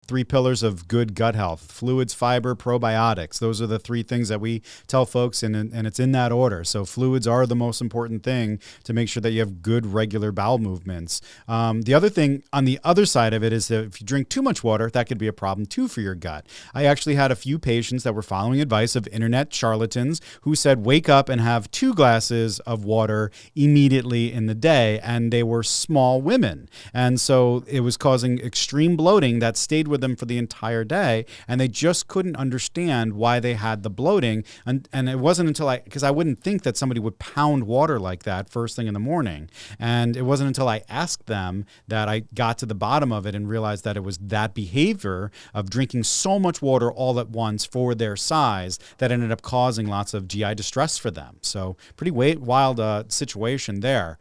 three pillars of good gut health: fluids, fiber, probiotics. Those are the three things that we tell folks, and it's in that order. So fluids are the most important thing to make sure that you have good regular bowel movements. The other thing on the other side of it is that if you drink too much water, that could be a problem too for your gut. I actually had a few patients that were following advice of internet charlatans who said wake up and have 2 glasses of water immediately in the day, and they were small women. And so it was causing extreme bloating that stayed with them for the entire day, and they just couldn't understand why they had the bloating. And it wasn't until because I wouldn't think that somebody would pound water like that first thing in the morning. And it wasn't until I asked them that I got to the bottom of it and realized that it was that behavior of drinking so much water all at once for their size that ended up causing lots of GI distress for them. So pretty wild situation there.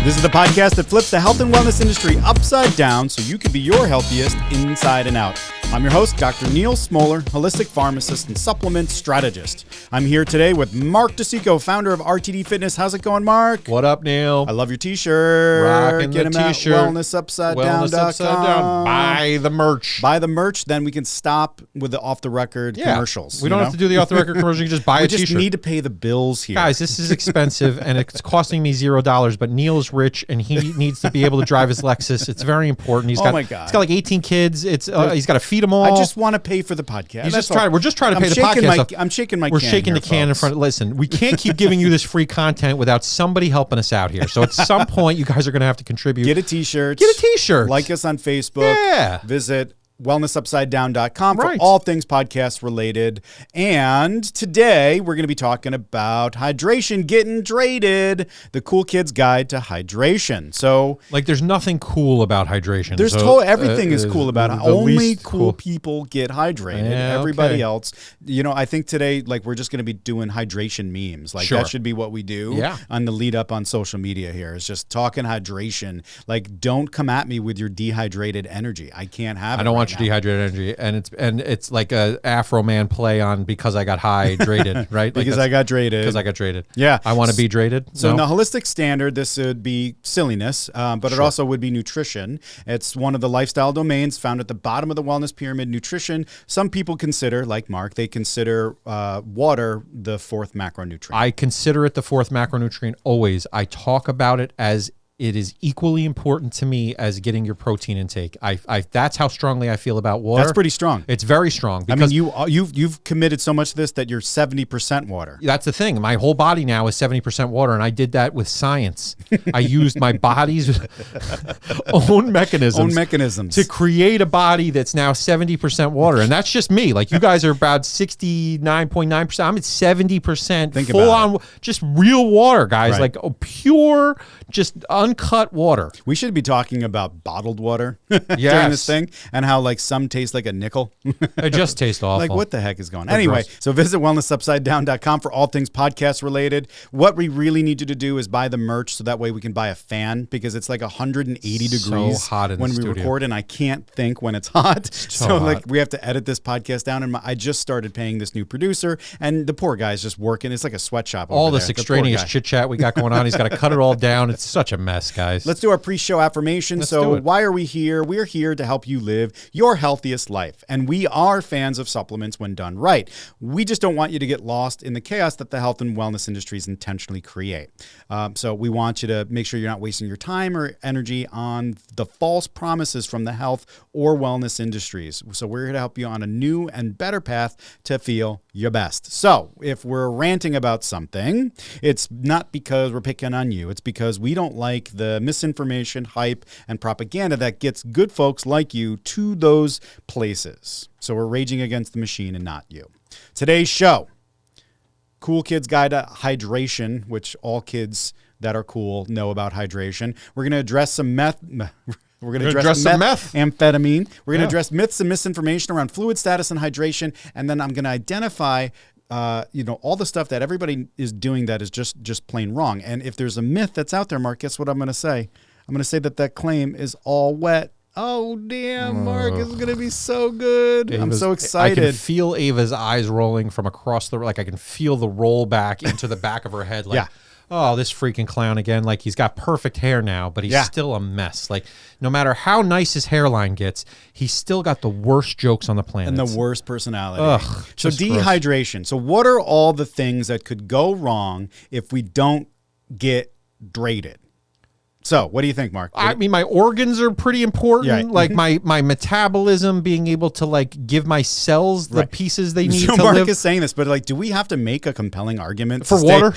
This is the podcast that flips the health and wellness industry upside down so you can be your healthiest inside and out. I'm your host, Dr. Neal Smoller, holistic pharmacist and supplement strategist. I'm here today with Mark DeCicco, founder of RTD Fitness. How's it going, Mark? What up, Neal? I love your t-shirt. Rocking Get the him t-shirt. At wellnessupsidedown.com. Wellness Upside Down. Buy the merch. Buy the merch, then we can stop with the off-the-record commercials. We don't have to do the off-the-record commercial. You can just buy a t-shirt. We just need to pay the bills here. Guys, this is expensive, and it's costing me $0, but Neal is rich, and he needs to be able to drive his Lexus. It's very important. Oh my God. He's got like 18 kids. He's got to feed them all. I just want to pay for the podcast. We're just trying to pay the podcast. I'm shaking my We're can shaking here, the can folks. in front of, listen, we can't keep giving you this free content without somebody helping us out here. So at some point, you guys are going to have to contribute. Get a t-shirt. Get a t-shirt. Like us on Facebook. Yeah. Visit wellnessupsidedown.com for Right. all things podcast related. And today we're going to be talking about hydration, getting drated, the cool kid's guide to hydration. So Like, there's nothing cool about hydration. there's everything is cool about it. the Only least cool people get hydrated. Yeah, Everybody okay. else, I think today, like, we're just going to be doing hydration memes. Like, Sure. that should be what we do on the lead up on social media here, is just talking hydration. Like, don't come at me with your dehydrated energy. I can't have it. I don't want right your now. dehydrated energy, and it's like a Afro Man play on because I got hydrated, right? Because I got drated. Because I got drated. Yeah. I want to be drated. So in No? the holistic standard, this would be silliness, but it also would be nutrition. It's one of the lifestyle domains found at the bottom of the wellness pyramid, nutrition. Some people consider, like Mark, they consider water the 4th macronutrient. I consider it the 4th macronutrient always. I talk about it as it is equally important to me as getting your protein intake. That's how strongly I feel about water. That's pretty strong. It's very strong. I Because mean, you've committed so much to this that you're 70% water. that's the thing. My whole body now is 70% water, and I did that with science. I used my body's own mechanisms to create a body that's now 70% water. And that's just me. Like, you guys are about 69.9%. I'm at 70% Think full about on, just real water, guys. Right. Like pure, just uncut water. We should be talking about bottled water during Yes. this thing, and how like some taste like a nickel. It just tastes awful. Like, what the heck is going on? Anyway, so visit wellnessupsidedown.com for all things podcast related. What we really need you to do is buy the merch, so that way we can buy a fan, because it's like 180 degrees hot in when the we studio. record, and I can't think when it's hot. So hot. like, we have to edit this podcast down, and I just started paying this new producer, and the poor guy's just working. It's like a sweatshop over all there. this The poor extraneous guy. chit chat we got going on. He's got to cut it all down. It's such a mess, guys. Let's do our pre-show affirmation. Let's So do it. why are we here? We're here to help you live your healthiest life. And we are fans of supplements when done right. We just don't want you to get lost in the chaos that the health and wellness industries intentionally create. So we want you to make sure you're not wasting your time or energy on the false promises from the health or wellness industries. So we're here to help you on a new and better path to feel your best. So if we're ranting about something, it's not because we're picking on you. It's because we don't like the misinformation, hype, and propaganda that gets good folks like you to those places. So we're raging against the machine and not you. Today's show, Cool Kid's Guide to Hydration, which all kids that are cool know about hydration. We're going to address some meth. We're going to address some meth, amphetamine. We're going to address myths and misinformation around fluid status and hydration. And then I'm going to identify all the stuff that everybody is doing that is just plain wrong. And if there's a myth that's out there, Mark, guess what I'm going to say? I'm going to say that claim is all wet. Oh, damn, Mark, it's going to be so good. I'm so excited. I can feel Ava's eyes rolling from across the, like I can feel the roll back into the back of her head. Like, oh, this freaking clown again. Like he's got perfect hair now, but he's still a mess. Like no matter how nice his hairline gets, he's still got the worst jokes on the planet. And the worst personality. Ugh, so dehydration. Gross. So what are all the things that could go wrong if we don't get hydrated? So what do you think, Mark? I mean, my organs are pretty important. Like my metabolism, being able to like give my cells the pieces they need to Mark live. is saying this, but like, do we have to make a compelling argument for water?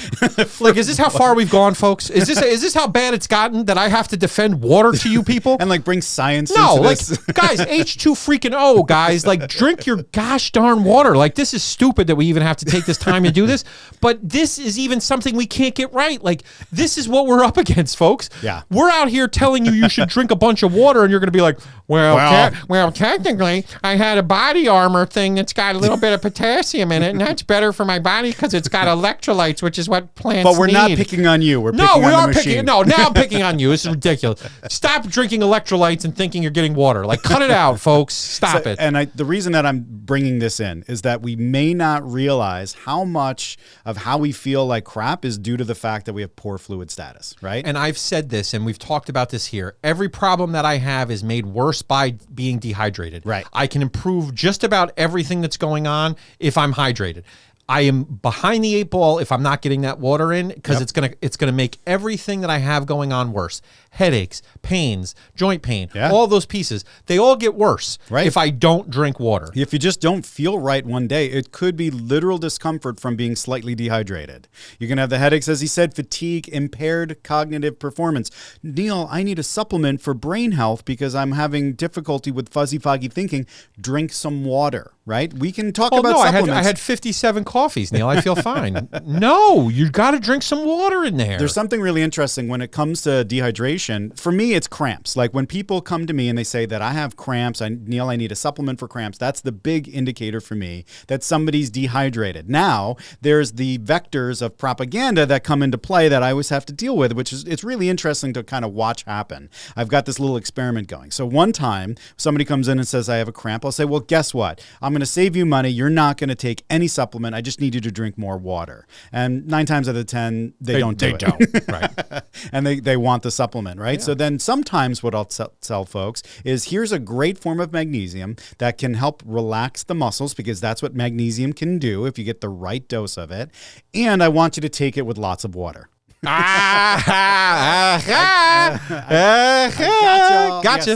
Like, is this how far we've gone, folks? Is this how bad it's gotten that I have to defend water to you people? And like bring science into this? Guys, H2 freaking O, guys, like drink your gosh darn water. Like this is stupid that we even have to take this time to do this. But this is even something we can't get right. Like this is what we're up against, folks. Yeah. We're out here telling you should drink a bunch of water, and you're going to be like, well, technically, I had a body armor thing that's got a little bit of potassium in it, and that's better for my body because it's got electrolytes, which is what plants need. But we're not picking on you. We're picking on the machine. Now I'm picking on you. This is ridiculous. Stop drinking electrolytes and thinking you're getting water. Like, cut it out, folks. Stop it. And the reason that I'm bringing this in is that we may not realize how much of how we feel like crap is due to the fact that we have poor fluid status, right? And I've said this, and we've talked about this here. Every problem that I have is made worse by being dehydrated. Right. I can improve just about everything that's going on if I'm hydrated. I am behind the 8 ball if I'm not getting that water in because it's gonna make everything that I have going on worse. Headaches, pains, joint pain, all those pieces, they all get worse if I don't drink water. If you just don't feel right one day, it could be literal discomfort from being slightly dehydrated. You can have the headaches, as he said, fatigue, impaired cognitive performance. Neal, I need a supplement for brain health because I'm having difficulty with fuzzy, foggy thinking. Drink some water, right? We can talk about supplements. I had 57 coffees, Neal. I feel fine. No, you got to drink some water in there. There's something really interesting when it comes to dehydration. For me, it's cramps. Like when people come to me and they say that I have cramps, Neal, I need a supplement for cramps. That's the big indicator for me that somebody's dehydrated. Now, there's the vectors of propaganda that come into play that I always have to deal with, which is, it's really interesting to kind of watch happen. I've got this little experiment going. So one time somebody comes in and says, I have a cramp. I'll say, well, guess what? I'm going to save you money. You're not going to take any supplement. I just need you to drink more water. And 9 times out of 10, they don't do it. Right. And they want the supplement, right? Yeah. So then sometimes what I'll tell folks is here's a great form of magnesium that can help relax the muscles because that's what magnesium can do if you get the right dose of it. And I want you to take it with lots of water. Gotcha.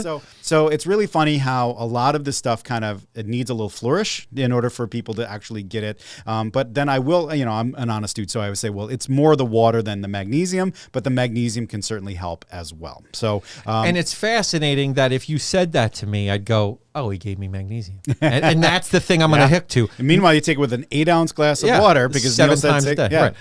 Yeah, so it's really funny how a lot of this stuff it needs a little flourish in order for people to actually get it. But then I will, I'm an honest dude, so I would say, well, it's more the water than the magnesium, but the magnesium can certainly help as well. So, and it's fascinating that if you said that to me, I'd go, oh, he gave me magnesium. And that's the thing I'm going to hook to. And meanwhile, you take it with an 8-ounce glass of water because 7 times a day.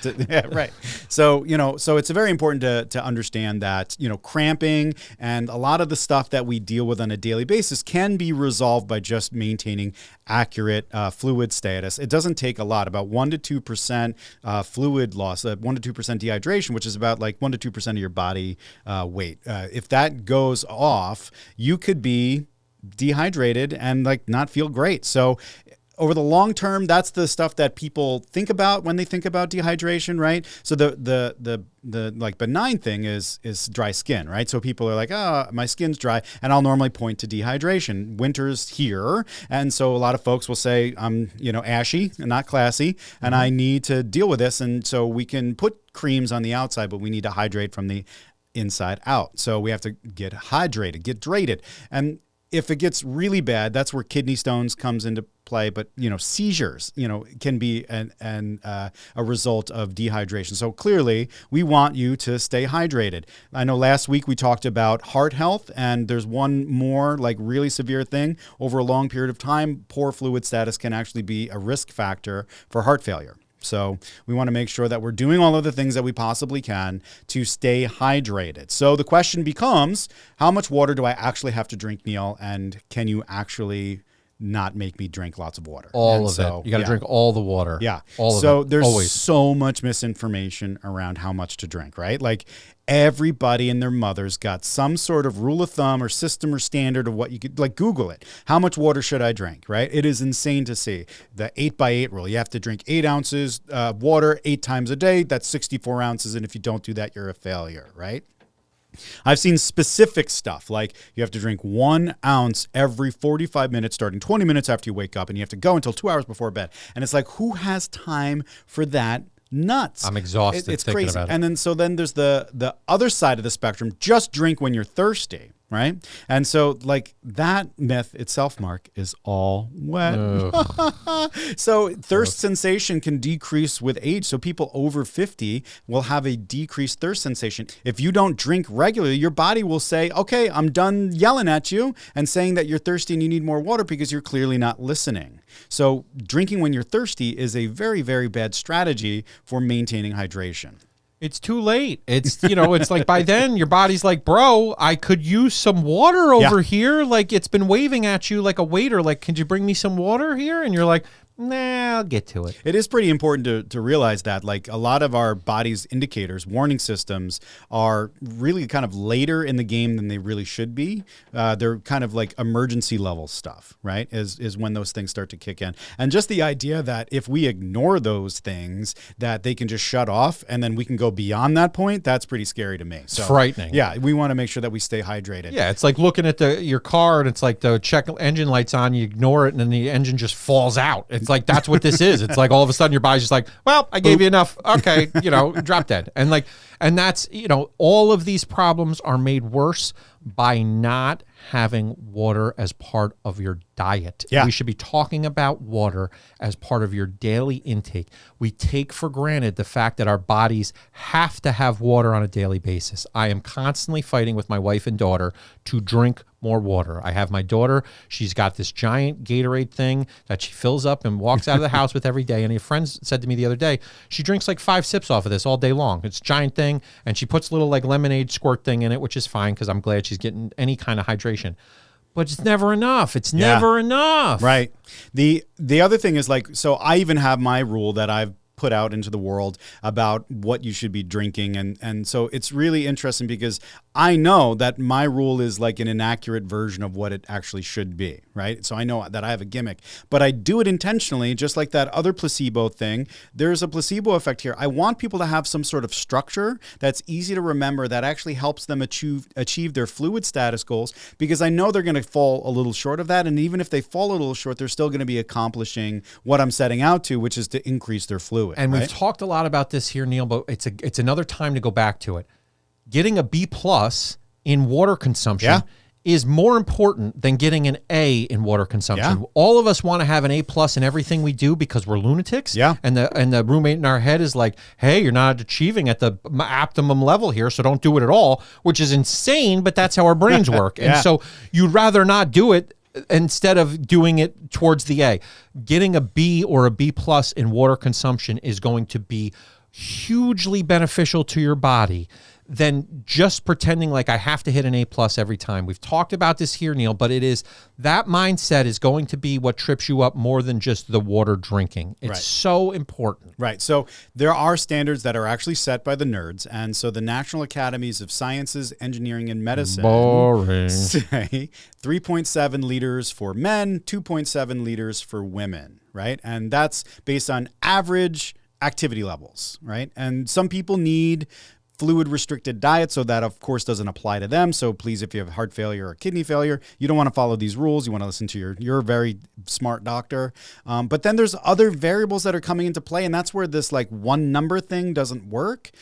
Right. So, so it's very important to understand that, cramping and a lot of the stuff that we deal with on a daily basis can be resolved by just maintaining accurate fluid status. It doesn't take a lot, about 1 to 2% fluid loss, 1 to 2% dehydration, which is about like 1 to 2% of your body weight. If that goes off, you could be dehydrated and like not feel great. So over the long term, that's the stuff that people think about when they think about dehydration, right? So the like benign thing is dry skin, right? So people are like, oh, my skin's dry, and I'll normally point to dehydration. Winter's here, and so a lot of folks will say, I'm ashy and not classy, and I need to deal with this, and so we can put creams on the outside, but we need to hydrate from the inside out. So we have to get hydrated, get drated, and if it gets really bad, that's where kidney stones comes into play. But seizures, can be a result of dehydration. So clearly, we want you to stay hydrated. I know last week we talked about heart health, and there's one more like really severe thing over a long period of time. Poor fluid status can actually be a risk factor for heart failure. So we want to make sure that we're doing all of the things that we possibly can to stay hydrated. So the question becomes, how much water do I actually have to drink, Neal? And can you actually not make me drink lots of water. All of it. You got to drink all the water. Yeah. All of so it. there's Always. so much misinformation around how much to drink, right? Like everybody and their mother's got some sort of rule of thumb or system or standard of what you could, like Google it. How much water should I drink, right? It is insane to see. The 8x8 rule. You have to drink 8 ounces water 8 times a day. That's 64 ounces. And if you don't do that, you're a failure, right? I've seen specific stuff like you have to drink 1 ounce every 45 minutes, starting 20 minutes after you wake up, and you have to go until 2 hours before bed. And it's like, who has time for that? Nuts. I'm exhausted. It's thinking crazy. about it. And then there's the other side of the spectrum. Just drink when you're thirsty. Right. And so like that myth itself, Mark, is all wet. So thirst sensation can decrease with age. So people over 50 will have a decreased thirst sensation. If you don't drink regularly, your body will say, okay, I'm done yelling at you and saying that you're thirsty and you need more water because you're clearly not listening. So drinking when you're thirsty is a very, very bad strategy for maintaining hydration. It's too late. It's, it's like by then your body's like, bro, I could use some water over here. Like it's been waving at you like a waiter. Like, can you bring me some water here? And you're like, nah, I'll get to it. It is pretty important to realize that like a lot of our body's indicators, warning systems are really kind of later in the game than they really should be. They're kind of like emergency level stuff, right? Is when those things start to kick in. And just the idea that if we ignore those things, that they can just shut off and then we can go beyond that point, that's pretty scary to me. So, it's frightening. Yeah, we want to make sure that we stay hydrated. Yeah, it's like looking at your car and it's like the check engine light's on, you ignore it and then the engine just falls out. It's like, that's what this is. It's like all of a sudden your body's just like, well, I gave you enough. Okay, drop dead. And that's, all of these problems are made worse by not having water as part of your diet. Yeah. We should be talking about water as part of your daily intake. We take for granted the fact that our bodies have to have water on a daily basis. I am constantly fighting with my wife and daughter to drink more water. I have my daughter, she's got this giant Gatorade thing that she fills up and walks out of the house with every day. And a friend said to me the other day, she drinks like 5 sips off of this all day long. It's a giant thing. And she puts a little like lemonade squirt thing in it, which is fine because I'm glad she's getting any kind of hydration. But it's never enough. It's never enough. Right. The other thing is like, so I even have my rule that I've put out into the world about what you should be drinking. And so it's really interesting because I know that my rule is like an inaccurate version of what it actually should be, right? So I know that I have a gimmick, but I do it intentionally, just like that other placebo thing. There's a placebo effect here. I want people to have some sort of structure that's easy to remember that actually helps them achieve their fluid status goals, because I know they're going to fall a little short of that. And even if they fall a little short, they're still going to be accomplishing what I'm setting out to, which is to increase their fluid. And we've talked a lot about this here, Neal, but it's another time to go back to it. Getting a B+ in water consumption is more important than getting an A in water consumption. Yeah. All of us want to have an A+ in everything we do because we're lunatics. Yeah. And the roommate in our head is like, hey, you're not achieving at the optimum level here, so don't do it at all, which is insane, but that's how our brains work. And so you'd rather not do it instead of doing it towards the A. Getting a B or a B+ in water consumption is going to be hugely beneficial to your body than just pretending like I have to hit an A+ every time. We've talked about this here, Neal, but that mindset is going to be what trips you up more than just the water drinking. It's so important. Right. So there are standards that are actually set by the nerds. And so the National Academies of Sciences, Engineering, and Medicine say 3.7 liters for men, 2.7 liters for women, right? And that's based on average activity levels, right? And some people need fluid restricted diet, so that of course doesn't apply to them. So please, if you have heart failure or kidney failure, you don't want to follow these rules. You want to listen to your very smart doctor. But then there's other variables that are coming into play, and that's where this like one number thing doesn't work.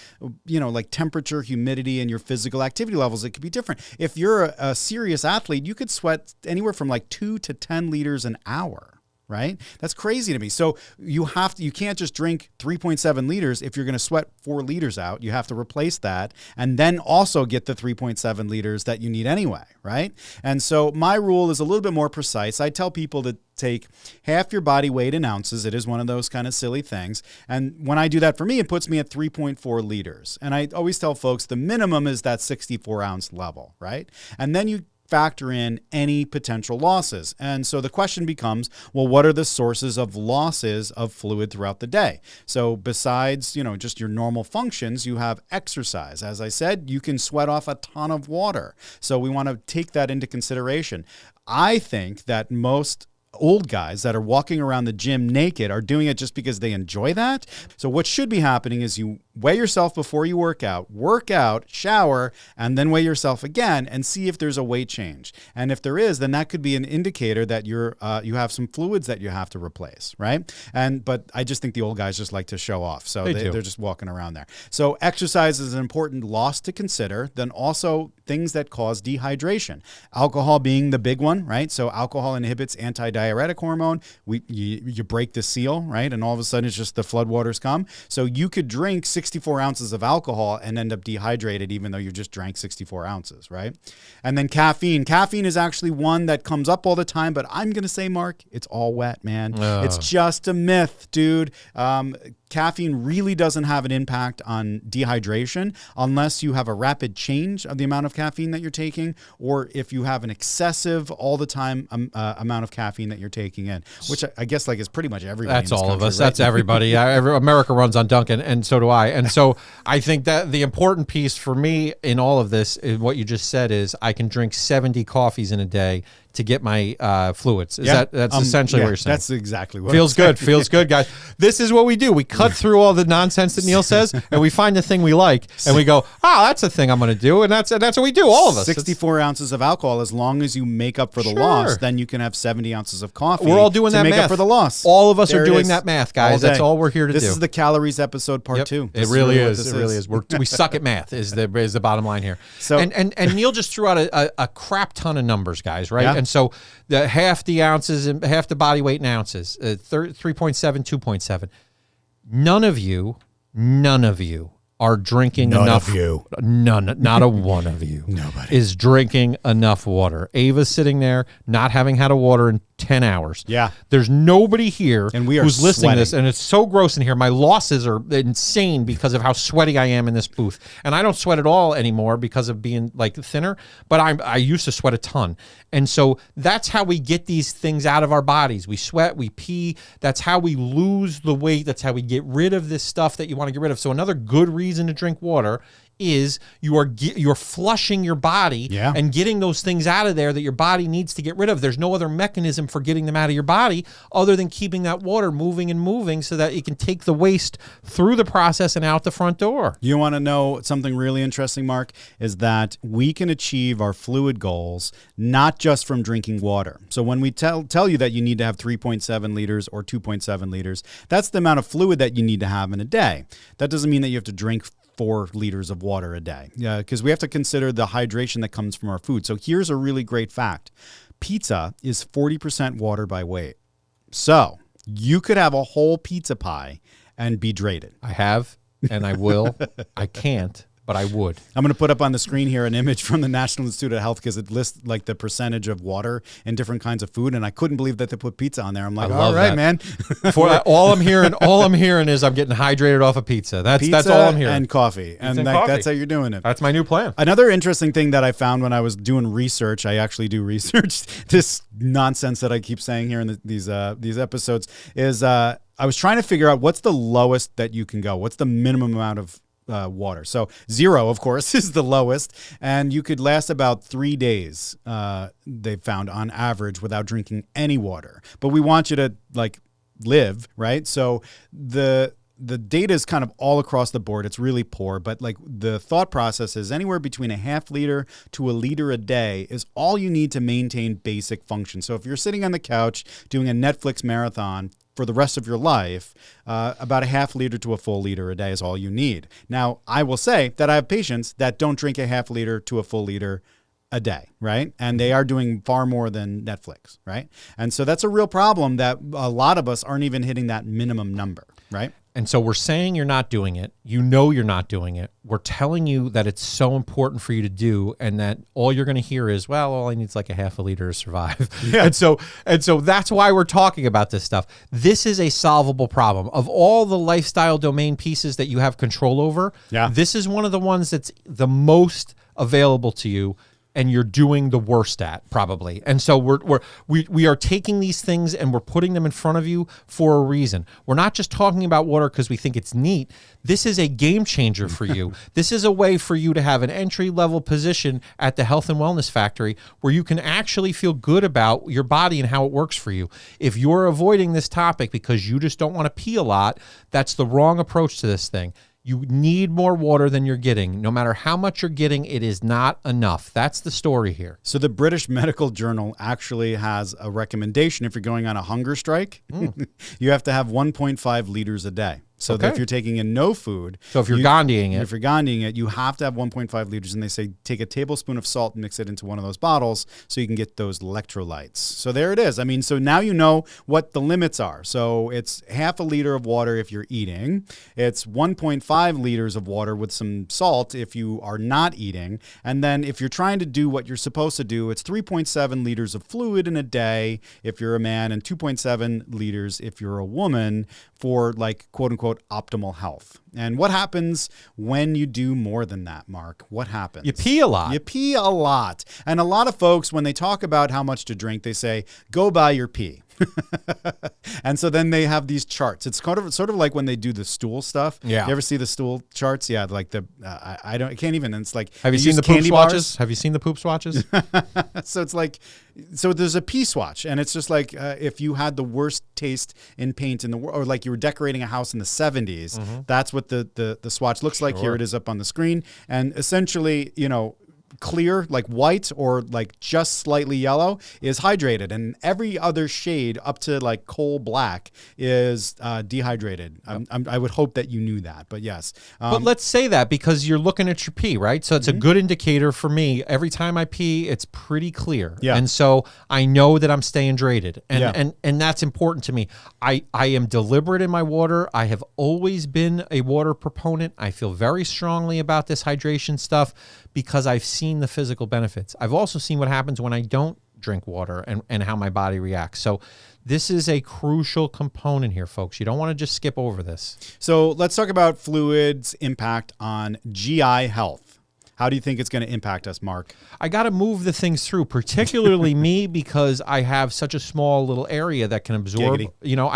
Like temperature, humidity, and your physical activity levels, it could be different. If you're a serious athlete, you could sweat anywhere from like 2 to 10 liters an hour. Right? That's crazy to me. So you can't just drink 3.7 liters. If you're going to sweat 4 liters out, you have to replace that and then also get the 3.7 liters that you need anyway. Right? And so my rule is a little bit more precise. I tell people to take half your body weight in ounces. It is one of those kind of silly things. And when I do that for me, it puts me at 3.4 liters. And I always tell folks the minimum is that 64 ounce level. Right? And then you factor in any potential losses. And so the question becomes, well, what are the sources of losses of fluid throughout the day? So besides, just your normal functions, you have exercise. As I said, you can sweat off a ton of water. So we want to take that into consideration. I think that most old guys that are walking around the gym naked are doing it just because they enjoy that. So what should be happening is you weigh yourself before you work out, shower, and then weigh yourself again and see if there's a weight change. And if there is, then that could be an indicator that you have some fluids that you have to replace, right? But I just think the old guys just like to show off. So they're just walking around there. So exercise is an important loss to consider. Then also things that cause dehydration. Alcohol being the big one, right? So alcohol inhibits antidiuretic hormone. You break the seal, right? And all of a sudden it's just the floodwaters come. So you could drink 64 ounces of alcohol and end up dehydrated even though you just drank 64 ounces, right? And then caffeine. Caffeine is actually one that comes up all the time, but I'm going to say, Mark, it's all wet, man. It's just a myth, dude. Caffeine really doesn't have an impact on dehydration unless you have a rapid change of the amount of caffeine that you're taking, or if you have an excessive all the time amount of caffeine that you're taking in, which I guess is pretty much everybody. That's all of us. Right? That's everybody. America runs on Dunkin', and so do I. And so I think that the important piece for me in all of this is what you just said is I can drink 70 coffees in a day to get my fluids. That's essentially what you're saying? That's exactly what feels good. Feels good, guys. This is what we do. We cut through all the nonsense that Neal says, and we find the thing we like, and we go, that's the thing I'm going to do, and that's what we do. All of us. 64 ounces of alcohol. As long as you make up for the loss, then you can have 70 ounces of coffee. We're all doing that make math up for the loss. All of us are doing that math, guys. That's all we're here to do. This is the calories episode part 2. It really is. It really is. We suck at math. Is the bottom line here. So and Neal just threw out a crap ton of numbers, guys. Right. Yeah. And so the half the ounces and half the body weight in ounces, 3.7, 2.7. None of you are drinking enough. None of you. None, not a one of you. Nobody is drinking enough water. Ava's sitting there not having had a water in 10 hours. Yeah. There's nobody here and we are who's listening sweating. to this, and it's so gross in here. My losses are insane because of how sweaty I am in this booth. And I don't sweat at all anymore because of being thinner, but I used to sweat a ton. And so that's how we get these things out of our bodies. We sweat, we pee. That's how we lose the weight. That's how we get rid of this stuff that you want to get rid of. So another good reason to drink water is you're flushing your body and getting those things out of there that your body needs to get rid of. There's no other mechanism for getting them out of your body other than keeping that water moving and moving so that it can take the waste through the process and out the front door. You want to know something really interesting, Mark, is that we can achieve our fluid goals not just from drinking water. So when we tell you that you need to have 3.7 liters or 2.7 liters, that's the amount of fluid that you need to have in a day. That doesn't mean that you have to drink 4 liters of water a day, because we have to consider the hydration that comes from our food. So here's a really great fact. Pizza is 40% water by weight. So you could have a whole pizza pie and be drained. I have, and I will. I can't, but I would. I'm going to put up on the screen here an image from the National Institute of Health because it lists the percentage of water in different kinds of food, and I couldn't believe that they put pizza on there. I'm like, all right, man. all I'm hearing is I'm getting hydrated off of pizza. That's all I'm hearing. And coffee, that's how you're doing it. That's my new plan. Another interesting thing that I found when I was doing research, I actually do research this nonsense that I keep saying here in these episodes, is I was trying to figure out what's the lowest that you can go. What's the minimum amount of water? So 0, of course, is the lowest, and you could last about 3 days, they found on average, without drinking any water. But we want you to live, right? So the data is kind of all across the board. It's really poor, but the thought process is anywhere between a half liter to a liter a day is all you need to maintain basic function. So if you're sitting on the couch doing a Netflix marathon for the rest of your life, about a half liter to a full liter a day is all you need. Now, I will say that I have patients that don't drink a half liter to a full liter a day, right? And they are doing far more than Netflix, right? And so that's a real problem that a lot of us aren't even hitting that minimum number, right? And so we're saying you're not doing it. You know you're not doing it. We're telling you that it's so important for you to do, and that all you're going to hear is, well, all I need is a half a liter to survive. Yeah. And so that's why we're talking about this stuff. This is a solvable problem. Of all the lifestyle domain pieces that you have control over, this is one of the ones that's the most available to you and you're doing the worst at, probably. And so we are taking these things and we're putting them in front of you for a reason. We're not just talking about water because we think it's neat. This is a game changer for you. This is a way for you to have an entry-level position at the Health and Wellness Factory where you can actually feel good about your body and how it works for you. If you're avoiding this topic because you just don't want to pee a lot, that's the wrong approach to this thing. You need more water than you're getting. No matter how much you're getting, it is not enough. That's the story here. So the British Medical Journal actually has a recommendation if you're going on a hunger strike. You have to have 1.5 liters a day. So that if you're taking in no food. So if you're Gandhiing it. If you're Gandhiing it, you have to have 1.5 liters. And they say take a tablespoon of salt and mix it into one of those bottles so you can get those electrolytes. So there it is. I mean, so now you know what the limits are. So it's half a liter of water if you're eating. It's 1.5 liters of water with some salt if you are not eating. And then if you're trying to do what you're supposed to do, it's 3.7 liters of fluid in a day if you're a man and 2.7 liters if you're a woman for like quote unquote optimal health. And what happens when you do more than that, Mark? What happens? You pee a lot. You pee a lot. And a lot of folks, when they talk about how much to drink, they say, go buy your pee. And so then they have these charts. It's sort of like when they do the stool stuff. Yeah. You ever see the stool charts? Yeah, like the I can't even. It's like, have you seen the poop swatches? Have you seen the poop swatches? So it's like, so there's a pee swatch, and it's just like if you had the worst taste in paint in the world, or like you were decorating a house in the 70s. That's what the swatch looks like. Here it is up on the screen, and essentially, you know, clear, like white or like just slightly yellow, is hydrated, and every other shade up to like coal black is dehydrated. I would hope that you knew that, but yes. But let's say that because you're looking at your pee, right? So it's a good indicator for me. Every time I pee, it's pretty clear. Yeah. And so I know that I'm staying hydrated. And that's important to me. I am deliberate in my water. I have always been a water proponent. I feel very strongly about this hydration stuff because I've seen the physical benefits. I've also seen what happens when I don't drink water and how my body reacts. So this is a crucial component here, folks. You don't want to just skip over this. So let's talk about fluids' impact on GI health. How do you think it's going to impact us, Mark? I got to move the things through, particularly me, because I have such a small little area that can absorb. Giggity. You know,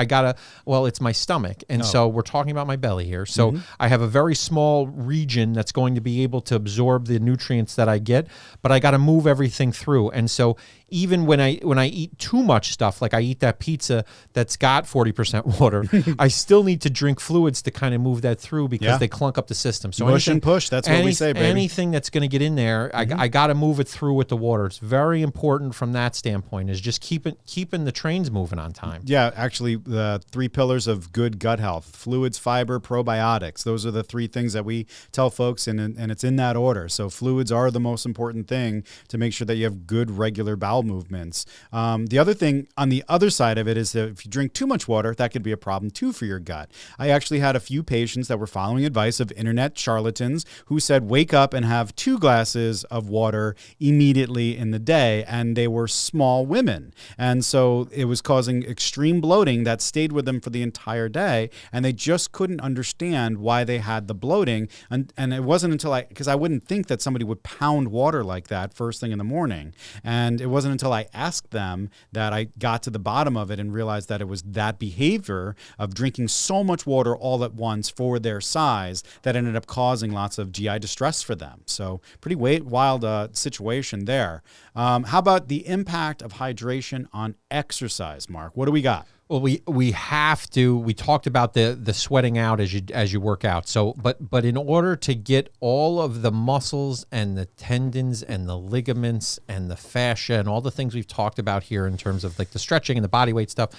it's my stomach. And so we're talking about my belly here. So I have a very small region that's going to be able to absorb the nutrients that I get, but I got to move everything through. And so even when I eat too much stuff, like I eat that pizza that's got 40% water, I still need to drink fluids to kind of move that through because they clunk up the system. So push and push, that's what we say, baby. Anything that's going to get in there, I got to move it through with the water. It's very important from that standpoint, is just keeping the trains moving on time. Yeah, actually, the 3 pillars of good gut health: fluids, fiber, probiotics. Those are the 3 things that we tell folks, and it's in that order. So fluids are the most important thing to make sure that you have good regular bowel movements. The other thing on the other side of it is that if you drink too much water, that could be a problem too for your gut. I actually had a few patients that were following advice of internet charlatans who said, wake up and have 2 glasses of water immediately in the day, and they were small women. And so it was causing extreme bloating that stayed with them for the entire day, and they just couldn't understand why they had the bloating. And it wasn't until because I wouldn't think that somebody would pound water like that first thing in the morning. And it wasn't until I asked them that I got to the bottom of it and realized that it was that behavior of drinking so much water all at once for their size that ended up causing lots of GI distress for them. So pretty wild situation there. How about the impact of hydration on exercise, Mark? What do we got? Well, we have to. We talked about the sweating out as you work out. So, but in order to get all of the muscles and the tendons and the ligaments and the fascia and all the things we've talked about here in terms of like the stretching and the body weight stuff,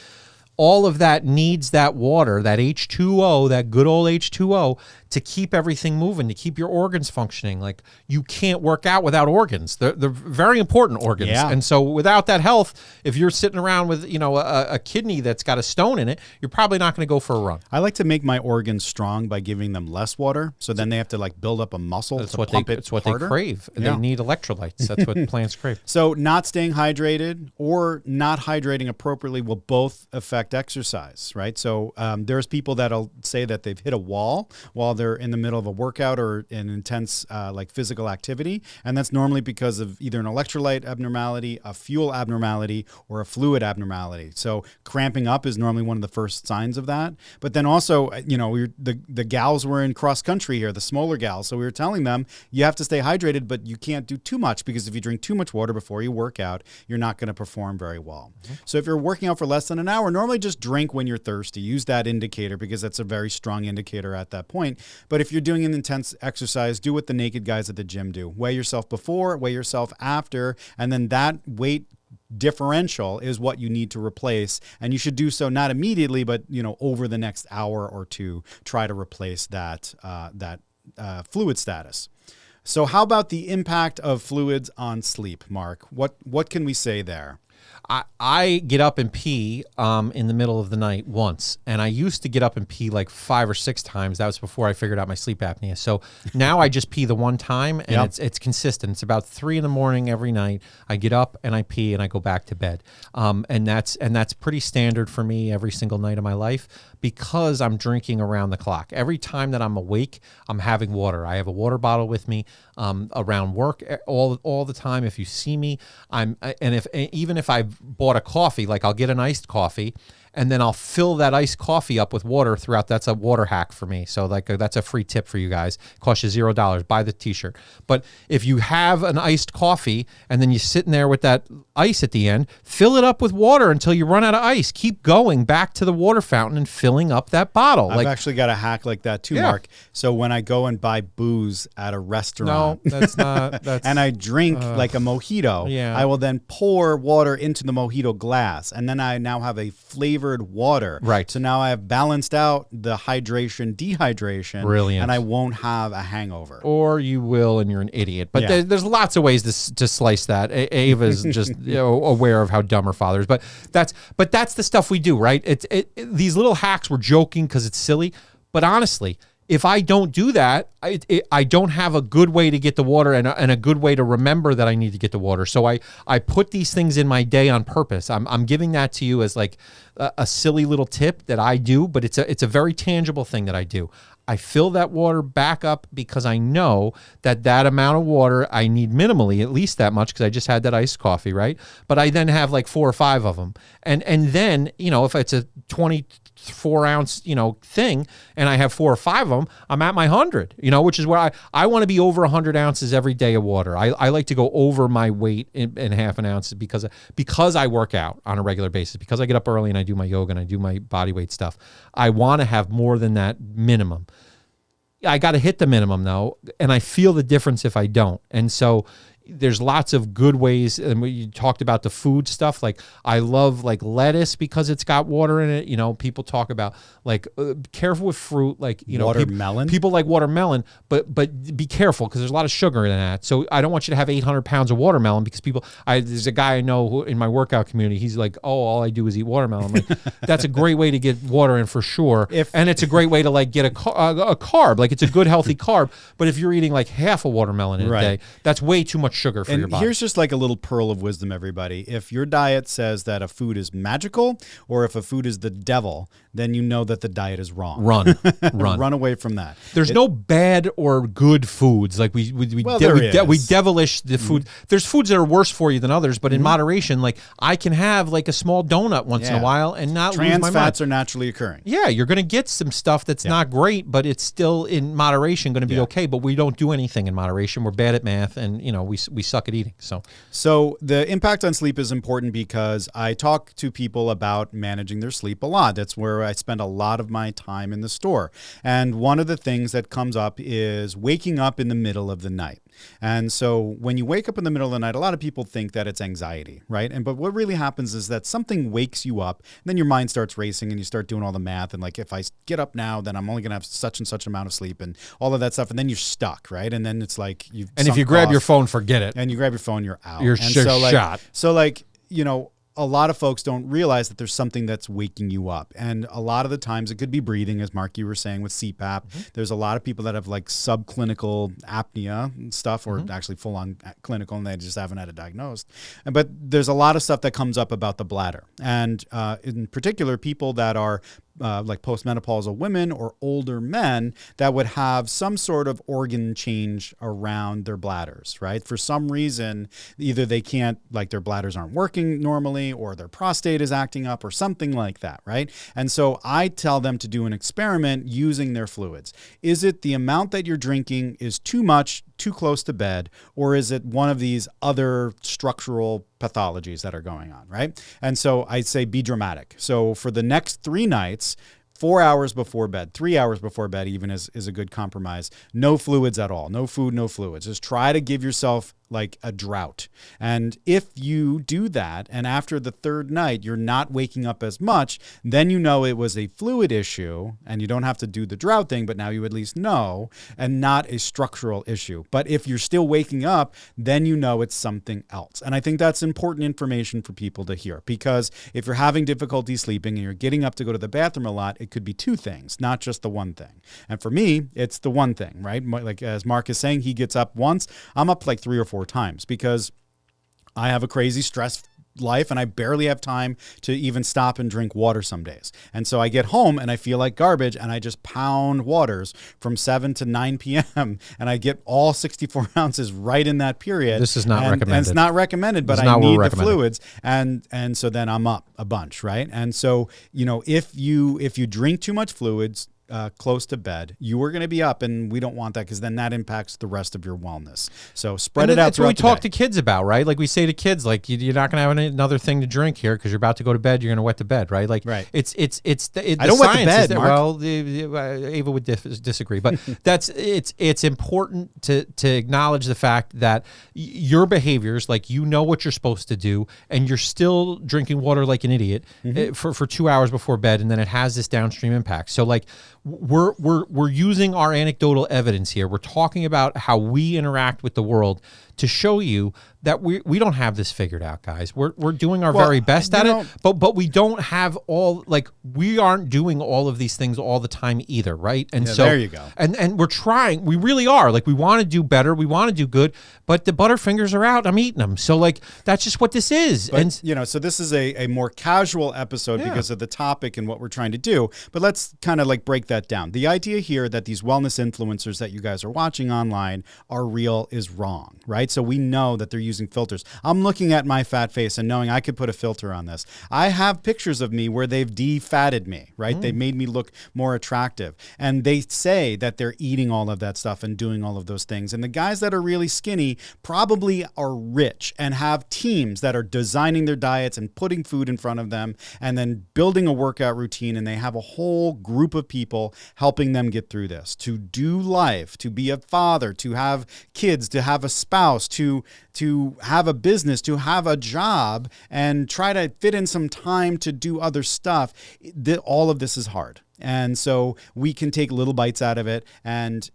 all of that needs that water, that H2O, that good old H2O, to keep everything moving, to keep your organs functioning. Like, you can't work out without organs. They're very important organs. Yeah. And so without that health, if you're sitting around with, a kidney that's got a stone in it, you're probably not going to go for a run. I like to make my organs strong by giving them less water. So then they have to build up a muscle to pump it It's what harder. They crave. Yeah. They need electrolytes. That's what plants crave. So not staying hydrated or not hydrating appropriately will both affect exercise, right? So there's people that'll say that they've hit a wall while they're in the middle of a workout or an intense like physical activity. And that's normally because of either an electrolyte abnormality, a fuel abnormality, or a fluid abnormality. So cramping up is normally one of the first signs of that. But then also, the gals were in cross country here, the Smoller gals. So we were telling them you have to stay hydrated, but you can't do too much, because if you drink too much water before you work out, you're not going to perform very well. So if you're working out for less than an hour, normally just drink when you're thirsty. Use that indicator, because that's a very strong indicator at that point. But if you're doing an intense exercise, do what the naked guys at the gym do. Weigh yourself before, weigh yourself after, and then that weight differential is what you need to replace. And you should do so not immediately, but over the next hour or two, try to replace that fluid status. So how about the impact of fluids on sleep, Mark? What can we say there? I get up and pee in the middle of the night once, and I used to get up and pee like 5 or 6 times. That was before I figured out my sleep apnea. So now I just pee the one time, and it's consistent. It's about 3 a.m. every night. I get up and I pee and I go back to bed, and that's pretty standard for me every single night of my life, because I'm drinking around the clock. Every time that I'm awake, I'm having water. I have a water bottle with me around work all the time. If you see me, even if I've bought a coffee, like I'll get an iced coffee, and then I'll fill that iced coffee up with water throughout. That's a water hack for me. So that's a free tip for you guys. It costs you $0. Buy the t-shirt. But if you have an iced coffee and then you're sitting there with that ice at the end, fill it up with water until you run out of ice. Keep going back to the water fountain and filling up that bottle. I've actually got a hack like that too, Mark. So when I go and buy booze at a restaurant, no, that's not. And I drink like a mojito, I will then pour water into the mojito glass, and then I now have a flavored water. Right. So now I have balanced out the hydration, dehydration. Brilliant. And I won't have a hangover. Or you will, and you're an idiot. But there's lots of ways to slice that. Ava's just aware of how dumb her father is. But that's the stuff we do, right? These little hacks, we're joking because it's silly. But honestly, if I don't do that, I don't have a good way to get the water and a good way to remember that I need to get the water. So I put these things in my day on purpose. I'm giving that to you as like a silly little tip that I do, but it's a very tangible thing that I do. I fill that water back up because I know that amount of water I need minimally, at least that much, because I just had that iced coffee, right? But I then have like 4 or 5 of them. And then, if it's a 24-ounce, thing, and I have 4 or 5 of them, I'm at my 100, which is where I want to be over 100 ounces every day of water. I like to go over my weight in half an ounce because I work out on a regular basis, because I get up early and I do my yoga and I do my body weight stuff. I want to have more than that minimum. I got to hit the minimum though, and I feel the difference if I don't. And so there's lots of good ways. And you talked about the food stuff. Like I love like lettuce because it's got water in it. People talk about like careful with fruit, like watermelon. People like watermelon, but be careful because there's a lot of sugar in that. So I don't want you to have 800 pounds of watermelon because there's a guy I know who in my workout community. He's like, oh, all I do is eat watermelon. I'm like, that's a great way to get water in for sure, and it's a great way to like get a carb. Like it's a good healthy carb. But if you're eating like half a watermelon in a day, that's way too much sugar for your body. Here's just like a little pearl of wisdom, everybody. If your diet says that a food is magical or if a food is the devil, then you know that the diet is wrong. Run. Run away from that. There's no bad or good foods. Like we devilish the food. There's foods that are worse for you than others, but in moderation. Like I can have like a small donut once in a while and not lose my mind. Trans fats are naturally occurring. Yeah, you're going to get some stuff that's not great, but it's still in moderation going to be okay. But we don't do anything in moderation. We're bad at math, and we suck at eating. So the impact on sleep is important because I talk to people about managing their sleep a lot. That's where I spend a lot of my time in the store. And one of the things that comes up is waking up in the middle of the night. And so when you wake up in the middle of the night, a lot of people think that it's anxiety, right? But what really happens is that something wakes you up, and then your mind starts racing and you start doing all the math. And like, if I get up now, then I'm only going to have such and such amount of sleep and all of that stuff. And then you're stuck, right? And then it's like if you grab your phone, forget it. And you grab your phone, you're out. You're shot. So a lot of folks don't realize that there's something that's waking you up. And a lot of the times it could be breathing, as Mark, you were saying with CPAP. Mm-hmm. There's a lot of people that have like subclinical apnea and stuff, or actually full on clinical, and they just haven't had it diagnosed. But there's a lot of stuff that comes up about the bladder. And in particular, people that are like postmenopausal women or older men that would have some sort of organ change around their bladders, right? For some reason, either they can't, like their bladders aren't working normally, or their prostate is acting up or something like that, right? And so I tell them to do an experiment using their fluids. Is it the amount that you're drinking is too much, too close to bed, or is it one of these other structural pathologies that are going on, right? And so I say be dramatic. So for the next 3 nights, 4 hours before bed, 3 hours before bed even is a good compromise. No fluids at all. No food, no fluids. Just try to give yourself like a drought. And if you do that, and after the 3rd night, you're not waking up as much, then you know it was a fluid issue, and you don't have to do the drought thing, but now you at least know, and not a structural issue. But if you're still waking up, then you know it's something else. And I think that's important information for people to hear, because if you're having difficulty sleeping and you're getting up to go to the bathroom a lot, it could be 2 things, not just the one thing. And for me, it's the one thing, right? Like as Mark is saying, he gets up once, I'm up like 3 or 4 times, because I have a crazy stress life and I barely have time to even stop and drink water some days. And so I get home and I feel like garbage, and I just pound waters from 7 to 9 p.m. and I get all 64 ounces right in that period. This is not recommended. And it's not recommended, but I need the fluids. And so then I'm up a bunch, right? And so, if you drink too much fluids, close to bed, you are going to be up, and we don't want that, because then that impacts the rest of your wellness. So spread it out. That's what we talk to kids about, right? Like we say to kids, like you're not going to have another thing to drink here because you're about to go to bed. You're going to wet the bed, right? Like right. It's the I don't wet the bed, Mark. Well, Ava would disagree, but it's important to acknowledge the fact that your behaviors, like what you're supposed to do, and you're still drinking water like an idiot for 2 hours before bed, and then it has this downstream impact. So like we're using our anecdotal evidence here. We're talking about how we interact with the world to show you that we don't have this figured out, guys. We're doing our very best at it, but we don't have all, like, we aren't doing all of these things all the time either, right? And so there you go. And we're trying. We really are. Like, we want to do better. We want to do good, but the Butterfingers are out. I'm eating them. So like, that's just what this is. But, so this is a more casual episode because of the topic and what we're trying to do. But let's kind of like break that down. The idea here that these wellness influencers that you guys are watching online are real is wrong, right? So we know that they're using filters. I'm looking at my fat face and knowing I could put a filter on this. I have pictures of me where they've defatted me, right? They made me look more attractive. And they say that they're eating all of that stuff and doing all of those things. And the guys that are really skinny probably are rich and have teams that are designing their diets and putting food in front of them and then building a workout routine. And they have a whole group of people helping them get through this, to do life, to be a father, to have kids, to have a spouse, to have a business, to have a job, and try to fit in some time to do other stuff. All of this is hard. And so we can take little bites out of it. And,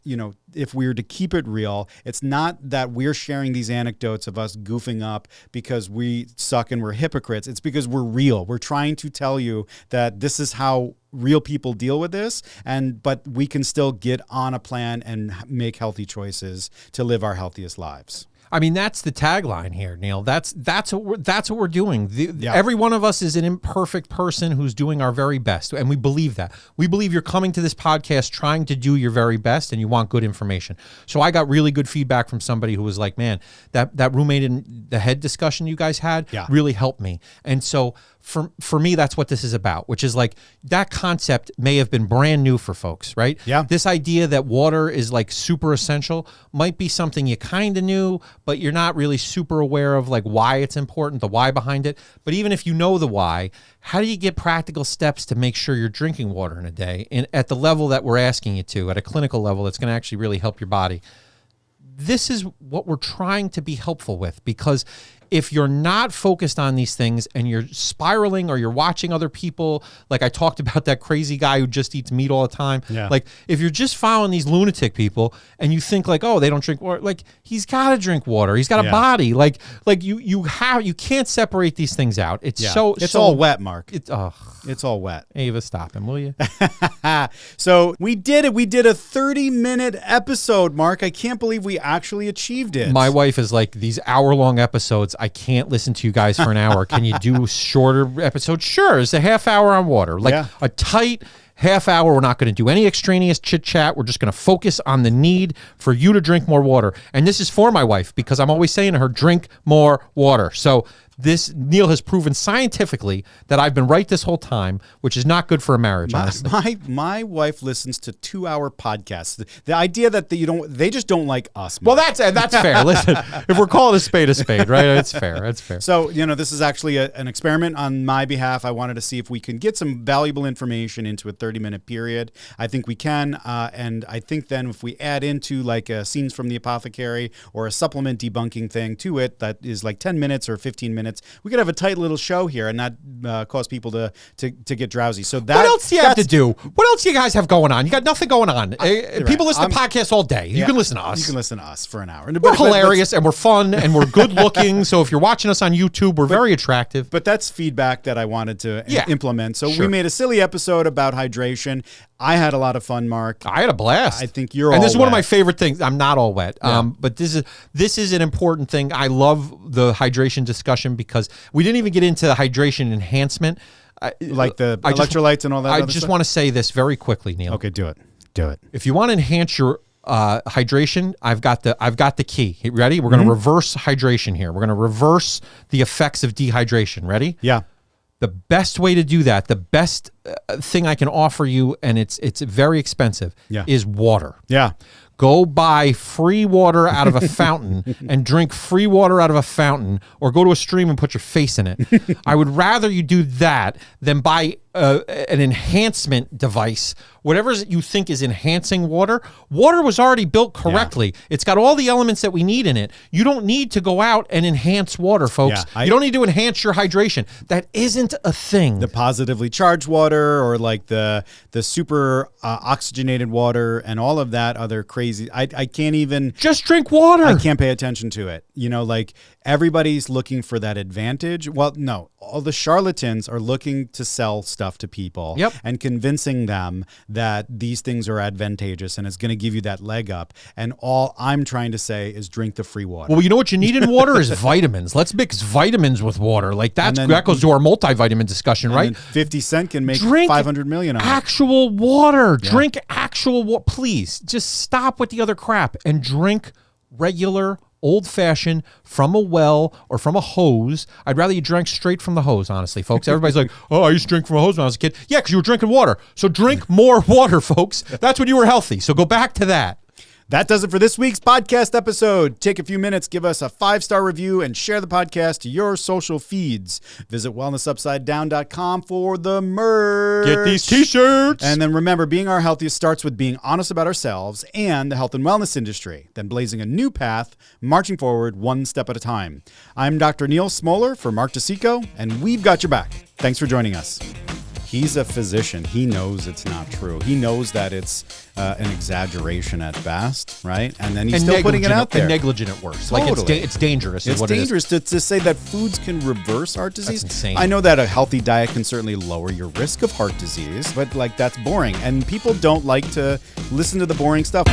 if we were to keep it real, it's not that we're sharing these anecdotes of us goofing up because we suck and we're hypocrites. It's because we're real. We're trying to tell you that this is how real people deal with this, but we can still get on a plan and make healthy choices to live our healthiest lives. I mean, that's the tagline here, Neal. That's what we're doing. Every one of us is an imperfect person who's doing our very best, and we believe that. We believe you're coming to this podcast trying to do your very best, and you want good information. So I got really good feedback from somebody who was like, "Man, that roommate in the head discussion you guys had really helped me." And so for me, that's what this is about, which is like, that concept may have been brand new for folks, right? Yeah. This idea that water is like super essential might be something you kind of knew, but you're not really super aware of like why it's important, the why behind it. But even if you know the why, how do you get practical steps to make sure you're drinking water in a day and at the level that we're asking you to, at a clinical level that's going to actually really help your body? This is what we're trying to be helpful with, because if you're not focused on these things and you're spiraling, or you're watching other people, like I talked about that crazy guy who just eats meat all the time. Yeah. Like, if you're just following these lunatic people and you think like, oh, they don't drink water, like, he's got to drink water. He's got a body. Like you can't separate these things out. It's all wet, Mark. It's all wet. Ava, stop him, will you? So we did it. We did a 30-minute episode, Mark. I can't believe we actually achieved it. My wife is like, these hour-long episodes, I can't listen to you guys for an hour. Can you do shorter episodes? Sure. It's a half hour on water, like a tight half hour. We're not going to do any extraneous chit chat. We're just going to focus on the need for you to drink more water. And this is for my wife, because I'm always saying to her, drink more water. So Neal has proven scientifically that I've been right this whole time, which is not good for a marriage. My wife listens to 2-hour podcasts. The idea that they just don't like us. Well, that's fair. Listen, if we're calling a spade, right? It's fair. It's fair. So, this is actually an experiment on my behalf. I wanted to see if we can get some valuable information into a 30-minute period. I think we can. And I think then if we add into like scenes from the apothecary or a supplement debunking thing to it, that is like 10 minutes or 15 minutes, we could have a tight little show here and not cause people to get drowsy. So what else do you have to do? What else do you guys have going on? You got nothing going on. People listen to podcasts all day. You can listen to us. You can listen to us for an hour. We're hilarious and we're fun and we're good looking. So if you're watching us on YouTube, we're very attractive. But that's feedback that I wanted to implement. So we made a silly episode about hydration. I had a lot of fun, Mark. I had a blast. I think you're all And this is one of wet. my favorite things. I'm not all wet. But this is an important thing. I love the hydration discussion because we didn't even get into the hydration enhancement. Like the electrolytes and all that. I just want to say this very quickly, Neal. Okay, do it. If you want to enhance your hydration, I've got the key. Ready? We're going to reverse hydration here. We're going to reverse the effects of dehydration. Ready? Yeah. The best way to do that, the best thing I can offer you, and it's very expensive, is water. Yeah. Go buy free water out of a fountain and drink free water out of a fountain, or go to a stream and put your face in it. I would rather you do that than buy an enhancement device. Whatever you think is enhancing water was already built correctly. Yeah. It's got all the elements that we need in it. You don't need to go out and enhance water, folks. You don't need to enhance your hydration. That isn't a thing. The positively charged water or like the super oxygenated water and all of that other crazy. I can't even. Just drink water. I can't pay attention to it. Like everybody's looking for that advantage. Well, no, all the charlatans are looking to sell stuff to people and convincing them that these things are advantageous and it's going to give you that leg up. And all I'm trying to say is drink the free water. Well, you know what you need in water is vitamins. Let's mix vitamins with water. Like that goes to our multivitamin discussion, right? 50 Cent can make 500 million on actual water. Yeah. Drink actual water. Please just stop with the other crap and drink regular old-fashioned from a well or from a hose. I'd rather you drank straight from the hose, honestly, folks. Everybody's like, oh, I used to drink from a hose when I was a kid. Yeah, because you were drinking water. So drink more water, folks. That's when you were healthy. So go back to that. That does it for this week's podcast episode. Take a few minutes, give us a 5-star review, and share the podcast to your social feeds. Visit wellnessupsidedown.com for the merch. Get these t-shirts. And then remember, being our healthiest starts with being honest about ourselves and the health and wellness industry, then blazing a new path, marching forward one step at a time. I'm Dr. Neal Smoller for Mark DeCicco, and we've got your back. Thanks for joining us. He's a physician. He knows it's not true. He knows that it's an exaggeration at best, right? And then he's still putting it out there. And negligent at worst. Totally. Like it's dangerous. It's dangerous to say that foods can reverse heart disease. That's insane. I know that a healthy diet can certainly lower your risk of heart disease, but like that's boring. And people don't like to listen to the boring stuff.